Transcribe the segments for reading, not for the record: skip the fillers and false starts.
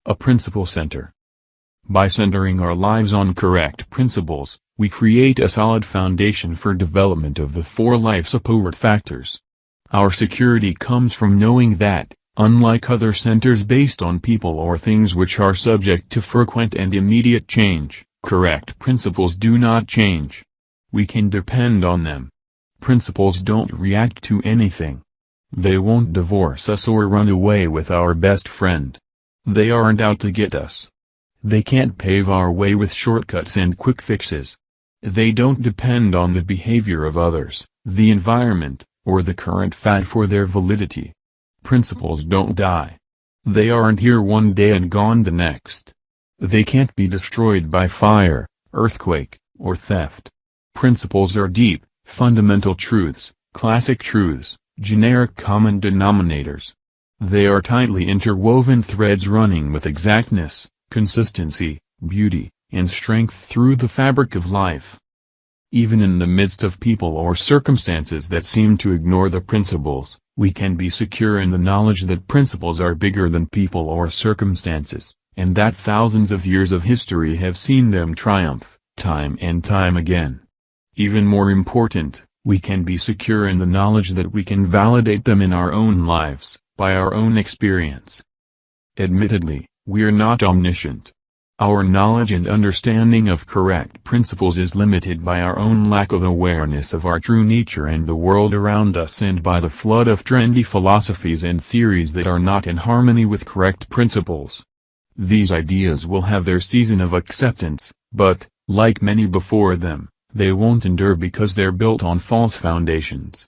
A principle center. By centering our lives on correct principles, we create a solid foundation for development of the 4 life support factors. Our security comes from knowing that, unlike other centers based on people or things which are subject to frequent and immediate change, correct principles do not change. We can depend on them. Principles don't react to anything. They won't divorce us or run away with our best friend. They aren't out to get us. They can't pave our way with shortcuts and quick fixes. They don't depend on the behavior of others, the environment, or the current fad for their validity. Principles don't die. They aren't here one day and gone the next. They can't be destroyed by fire, earthquake, or theft. Principles are deep, fundamental truths, classic truths, generic common denominators. They are tightly interwoven threads running with exactness, consistency, beauty, and strength through the fabric of life. Even in the midst of people or circumstances that seem to ignore the principles, we can be secure in the knowledge that principles are bigger than people or circumstances, and that thousands of years of history have seen them triumph, time and time again. Even more important, we can be secure in the knowledge that we can validate them in our own lives, by our own experience. Admittedly, we are not omniscient. Our knowledge and understanding of correct principles is limited by our own lack of awareness of our true nature and the world around us, and by the flood of trendy philosophies and theories that are not in harmony with correct principles. These ideas will have their season of acceptance, but, like many before them, they won't endure because they're built on false foundations.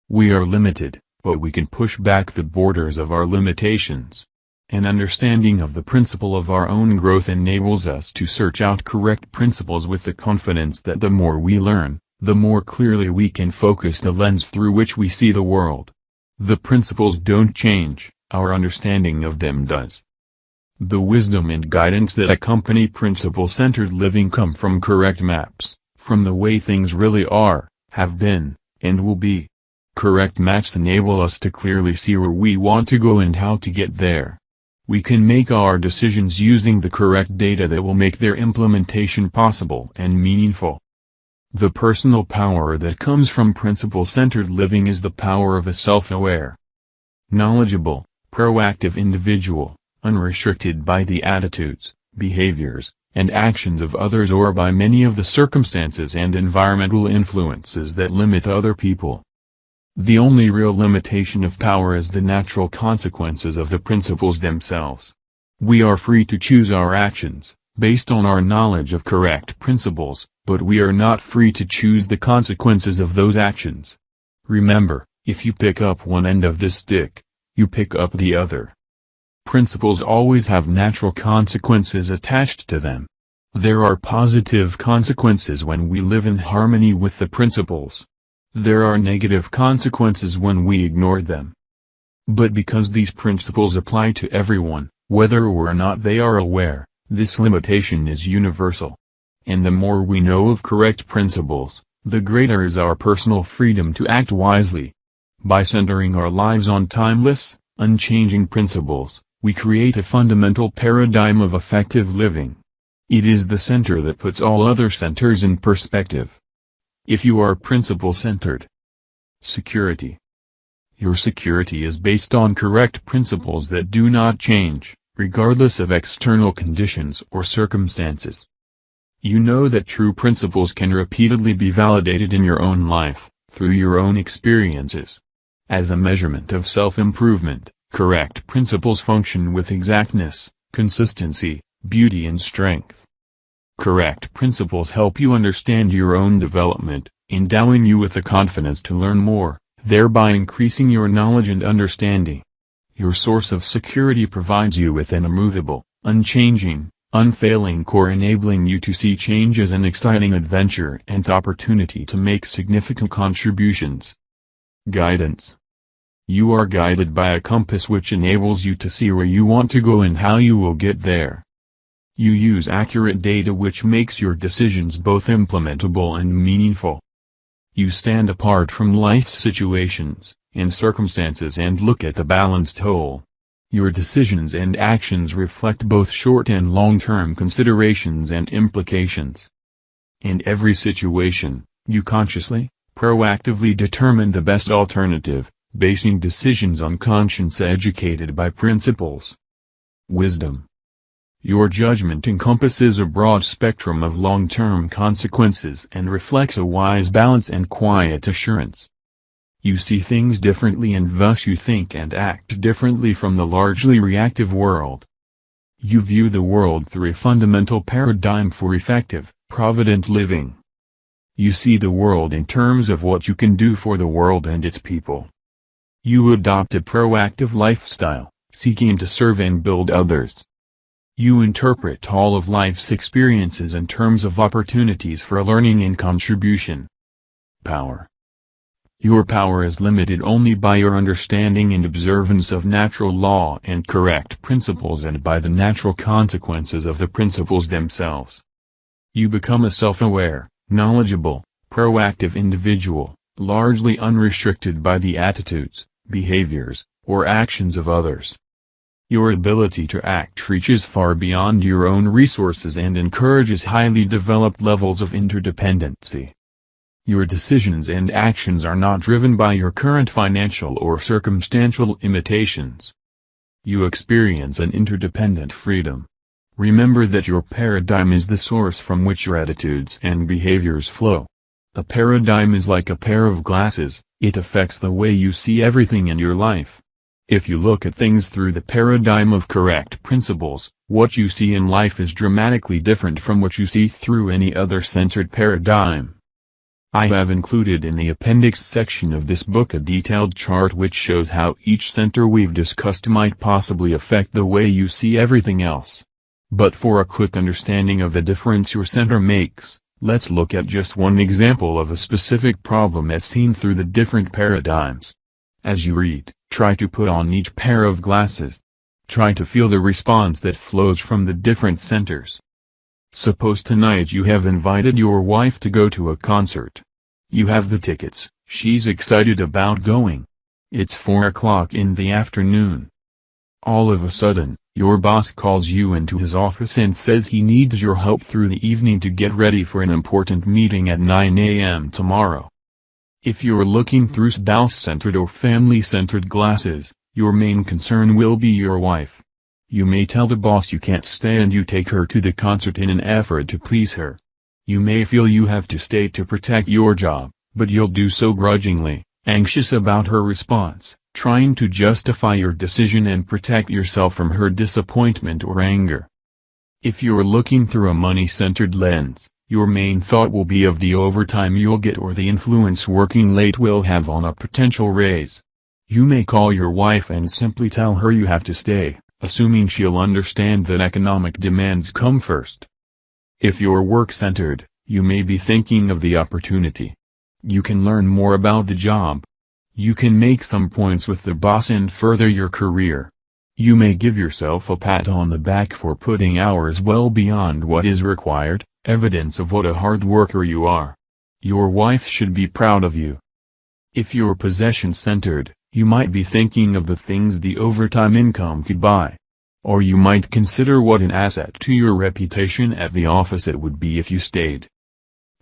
We are limited, but we can push back the borders of our limitations. An understanding of the principle of our own growth enables us to search out correct principles with the confidence that the more we learn, the more clearly we can focus the lens through which we see the world. The principles don't change, our understanding of them does. The wisdom and guidance that accompany principle-centered living come from correct maps, from the way things really are, have been, and will be. Correct maps enable us to clearly see where we want to go and how to get there. We can make our decisions using the correct data that will make their implementation possible and meaningful. The personal power that comes from principle-centered living is the power of a self-aware, knowledgeable, proactive individual, unrestricted by the attitudes, behaviors, and actions of others or by many of the circumstances and environmental influences that limit other people. The only real limitation of power is the natural consequences of the principles themselves. We are free to choose our actions, based on our knowledge of correct principles, but we are not free to choose the consequences of those actions. Remember, if you pick up one end of the stick, you pick up the other. Principles always have natural consequences attached to them. There are positive consequences when we live in harmony with the principles. There are negative consequences when we ignore them. But because these principles apply to everyone, whether or not they are aware, this limitation is universal. And the more we know of correct principles, the greater is our personal freedom to act wisely. By centering our lives on timeless, unchanging principles, we create a fundamental paradigm of effective living. It is the center that puts all other centers in perspective. If you are principle-centered. Security. Your security is based on correct principles that do not change, regardless of external conditions or circumstances. You know that true principles can repeatedly be validated in your own life, through your own experiences. As a measurement of self-improvement, correct principles function with exactness, consistency, beauty and strength. Correct principles help you understand your own development, endowing you with the confidence to learn more, thereby increasing your knowledge and understanding. Your source of security provides you with an immovable, unchanging, unfailing core, enabling you to see change as an exciting adventure and opportunity to make significant contributions. Guidance. You are guided by a compass which enables you to see where you want to go and how you will get there. You use accurate data which makes your decisions both implementable and meaningful. You stand apart from life's situations and circumstances and look at the balanced whole. Your decisions and actions reflect both short and long-term considerations and implications. In every situation, you consciously, proactively determine the best alternative, basing decisions on conscience educated by principles. Wisdom. Your judgment encompasses a broad spectrum of long-term consequences and reflects a wise balance and quiet assurance. You see things differently and thus you think and act differently from the largely reactive world. You view the world through a fundamental paradigm for effective, provident living. You see the world in terms of what you can do for the world and its people. You adopt a proactive lifestyle, seeking to serve and build others. You interpret all of life's experiences in terms of opportunities for learning and contribution. Power. Your power is limited only by your understanding and observance of natural law and correct principles and by the natural consequences of the principles themselves. You become a self-aware, knowledgeable, proactive individual, largely unrestricted by the attitudes, behaviors, or actions of others. Your ability to act reaches far beyond your own resources and encourages highly developed levels of interdependency. Your decisions and actions are not driven by your current financial or circumstantial limitations. You experience an interdependent freedom. Remember that your paradigm is the source from which your attitudes and behaviors flow. A paradigm is like a pair of glasses, it affects the way you see everything in your life. If you look at things through the paradigm of correct principles, what you see in life is dramatically different from what you see through any other centered paradigm. I have included in the appendix section of this book a detailed chart which shows how each center we've discussed might possibly affect the way you see everything else. But for a quick understanding of the difference your center makes, let's look at just one example of a specific problem as seen through the different paradigms. As you read, try to put on each pair of glasses. Try to feel the response that flows from the different centers. Suppose tonight you have invited your wife to go to a concert. You have the tickets, she's excited about going. It's 4 o'clock in the afternoon. All of a sudden, your boss calls you into his office and says he needs your help through the evening to get ready for an important meeting at 9 a.m. tomorrow. If you're looking through spouse-centered or family-centered glasses, your main concern will be your wife. You may tell the boss you can't stay and you take her to the concert in an effort to please her. You may feel you have to stay to protect your job, but you'll do so grudgingly, anxious about her response, trying to justify your decision and protect yourself from her disappointment or anger. If you're looking through a money-centered lens, your main thought will be of the overtime you'll get or the influence working late will have on a potential raise. You may call your wife and simply tell her you have to stay, assuming she'll understand that economic demands come first. If you're work-centered, you may be thinking of the opportunity. You can learn more about the job. You can make some points with the boss and further your career. You may give yourself a pat on the back for putting hours well beyond what is required, evidence of what a hard worker you are. Your wife should be proud of you. If you're possession-centered, you might be thinking of the things the overtime income could buy. Or you might consider what an asset to your reputation at the office it would be if you stayed.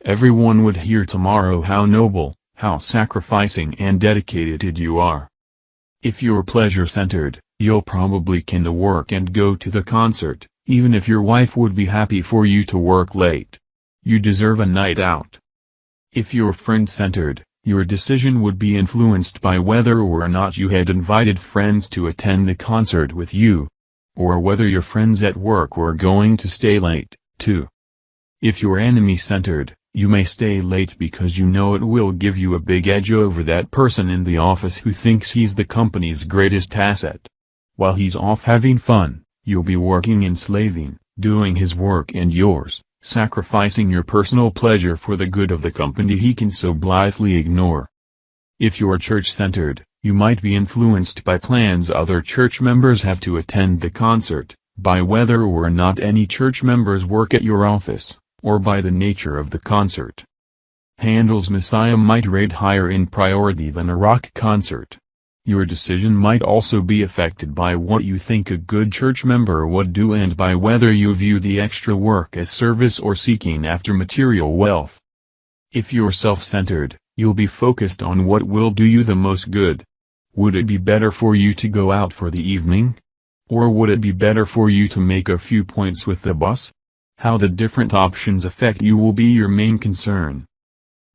Everyone would hear tomorrow how noble, how sacrificing and dedicated you are. If you're pleasure-centered, you'll probably can to work and go to the concert, even if your wife would be happy for you to work late. You deserve a night out. If you're friend-centered, your decision would be influenced by whether or not you had invited friends to attend the concert with you, or whether your friends at work were going to stay late, too. If you're enemy-centered, you may stay late because you know it will give you a big edge over that person in the office who thinks he's the company's greatest asset. While he's off having fun, you'll be working and slaving, doing his work and yours, sacrificing your personal pleasure for the good of the company he can so blithely ignore. If you're church-centered, you might be influenced by plans other church members have to attend the concert, by whether or not any church members work at your office, or by the nature of the concert. Handel's Messiah might rate higher in priority than a rock concert. Your decision might also be affected by what you think a good church member would do and by whether you view the extra work as service or seeking after material wealth. If you're self-centered, you'll be focused on what will do you the most good. Would it be better for you to go out for the evening? Or would it be better for you to make a few points with the boss? How the different options affect you will be your main concern.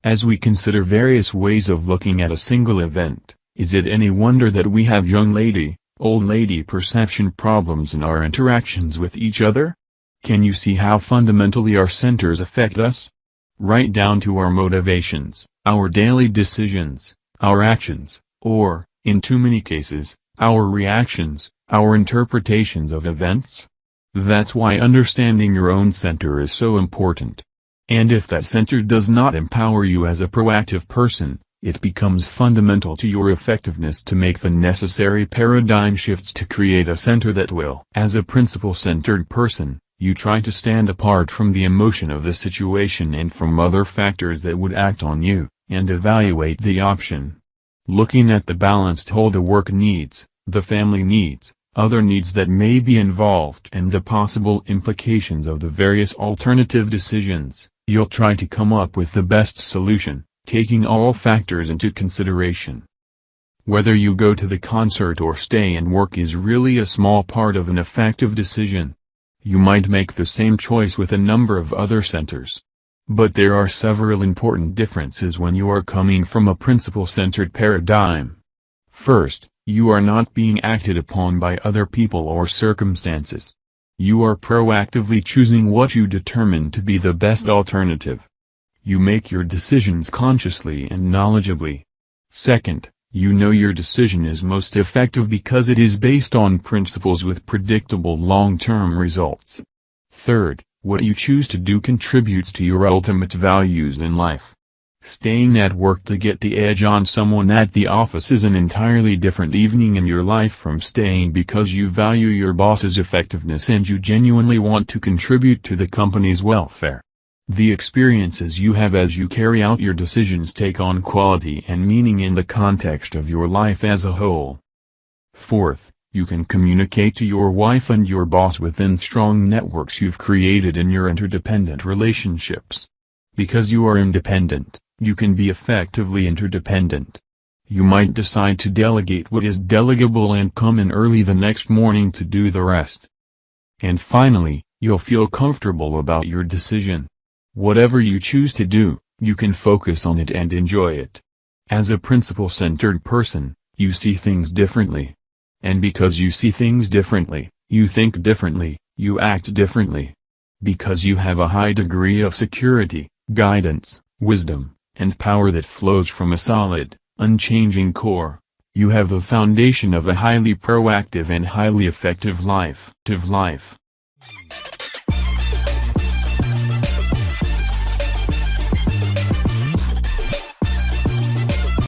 As we consider various ways of looking at a single event, is it any wonder that we have young lady, old lady perception problems in our interactions with each other? Can you see how fundamentally our centers affect us? Right down to our motivations, our daily decisions, our actions, or, in too many cases, our reactions, our interpretations of events? That's why understanding your own center is so important. And if that center does not empower you as a proactive person, it becomes fundamental to your effectiveness to make the necessary paradigm shifts to create a center that will. As a principle-centered person, you try to stand apart from the emotion of the situation and from other factors that would act on you, and evaluate the option. Looking at the balanced whole, the work needs, the family needs, other needs that may be involved, and the possible implications of the various alternative decisions, you'll try to come up with the best solution, taking all factors into consideration. Whether you go to the concert or stay and work is really a small part of an effective decision. You might make the same choice with a number of other centers. But there are several important differences when you are coming from a principle-centered paradigm. First, you are not being acted upon by other people or circumstances. You are proactively choosing what you determine to be the best alternative. You make your decisions consciously and knowledgeably. Second, you know your decision is most effective because it is based on principles with predictable long-term results. Third, what you choose to do contributes to your ultimate values in life. Staying at work to get the edge on someone at the office is an entirely different evening in your life from staying because you value your boss's effectiveness and you genuinely want to contribute to the company's welfare. The experiences you have as you carry out your decisions take on quality and meaning in the context of your life as a whole. Fourth, you can communicate to your wife and your boss within strong networks you've created in your interdependent relationships. Because you are independent, you can be effectively interdependent. You might decide to delegate what is delegable and come in early the next morning to do the rest. And finally, you'll feel comfortable about your decision. Whatever you choose to do, you can focus on it and enjoy it. As a principle-centered person, you see things differently. And because you see things differently, you think differently, you act differently. Because you have a high degree of security, guidance, wisdom, and power that flows from a solid, unchanging core, you have the foundation of a highly proactive and highly effective life.